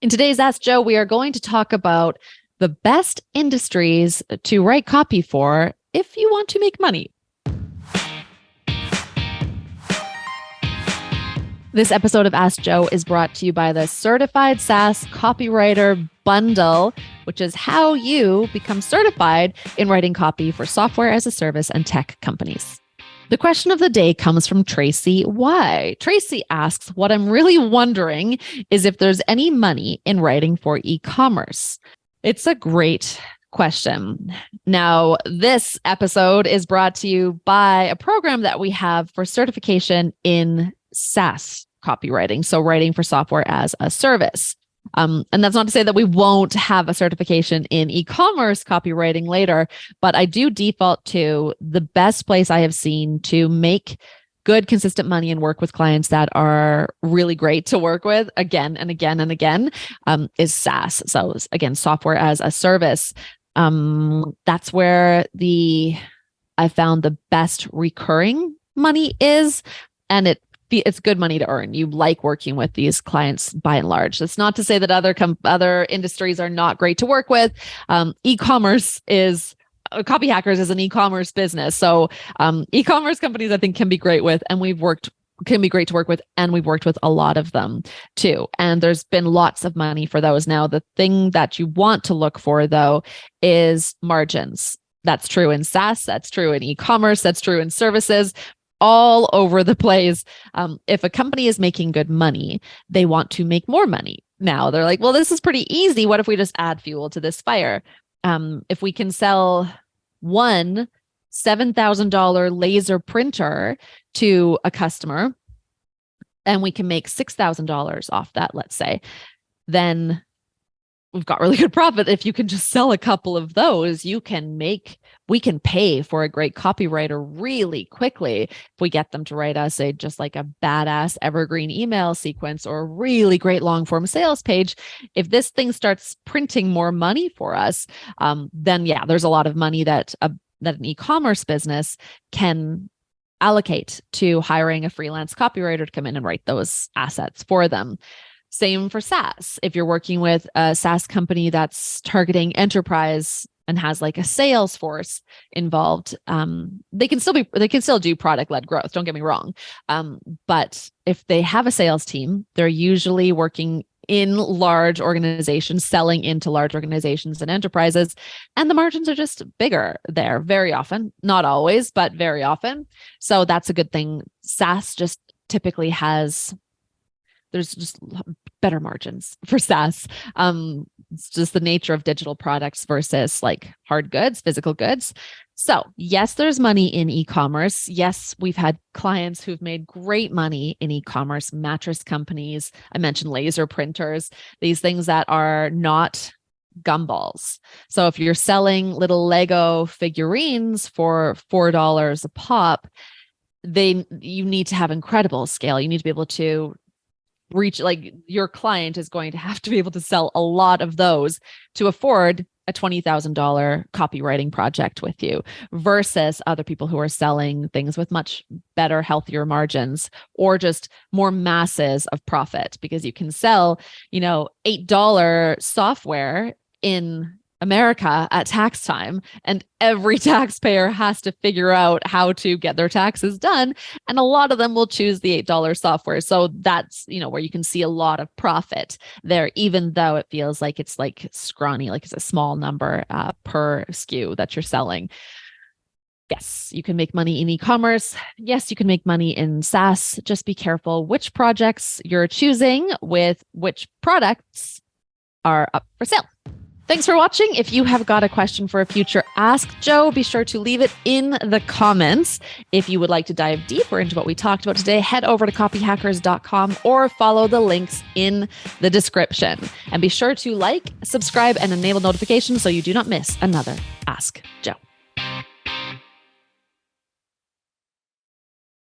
In today's Ask Joe, we are going to talk about the best industries to write copy for if you want to make money. This episode of Ask Joe is brought to you by the Certified SaaS Copywriter Bundle, which is how you become certified in writing copy for software as a service and tech companies. The question of the day comes from Traci. Why? Traci asks, what I'm really wondering is if there's any money in writing for e-commerce. It's a great question. Now, this episode is brought to you by a program that we have for certification in SaaS copywriting, so writing for software as a service. And that's not to say that we won't have a certification in e-commerce copywriting later, but I do default to the best place I have seen to make good, consistent money and work with clients that are really great to work with again and again and again is SaaS. So again, software as a service. That's where I found the best recurring money is, and it's good money to earn. You like working with these clients by and large. That's not to say that other industries are not great to work with. E-commerce is Copyhackers is an e-commerce business. So e-commerce companies I think can be great to work with, and we've worked with a lot of them too. And there's been lots of money for those. Now, the thing that you want to look for though is margins. That's true in SaaS, that's true in e-commerce, that's true in services. All over the place. If a company is making good money, they want to make more money. Now they're like, well, this is pretty easy. What if we just add fuel to this fire? If we can sell one $7,000 laser printer to a customer and we can make $6,000 off that, let's say, then we've got really good profit. If you can just sell a couple of those, we can pay for a great copywriter really quickly if we get them to write us just like a badass evergreen email sequence or a really great long form sales page. If this thing starts printing more money for us, then yeah, there's a lot of money that an e-commerce business can allocate to hiring a freelance copywriter to come in and write those assets for them. Same for SaaS. If you're working with a SaaS company that's targeting enterprise and has like a sales force involved, they can still do product-led growth. Don't get me wrong. But if they have a sales team, they're usually working in large organizations, selling into large organizations and enterprises, and the margins are just bigger there very often. Not always, but very often. So that's a good thing. SaaS just typically there's just better margins for SaaS. It's just the nature of digital products versus like hard goods, physical goods. So yes, there's money in e-commerce. Yes, we've had clients who've made great money in e-commerce, mattress companies. I mentioned laser printers, these things that are not gumballs. So if you're selling little Lego figurines for $4 a pop, you need to have incredible scale. You need to be able to reach, like your client is going to have to be able to sell a lot of those to afford a $20,000 copywriting project with you versus other people who are selling things with much better, healthier margins or just more masses of profit, because you can sell, $8 software in America at tax time, and every taxpayer has to figure out how to get their taxes done. And a lot of them will choose the $8 software. So that's, where you can see a lot of profit there, even though it feels like it's like scrawny, like it's a small number per SKU that you're selling. Yes, you can make money in e-commerce. Yes, you can make money in SaaS. Just be careful which projects you're choosing with which products are up for sale. Thanks for watching. If you have got a question for a future Ask Joe, be sure to leave it in the comments. If you would like to dive deeper into what we talked about today, head over to copyhackers.com or follow the links in the description. And be sure to like, subscribe, and enable notifications so you do not miss another Ask Joe.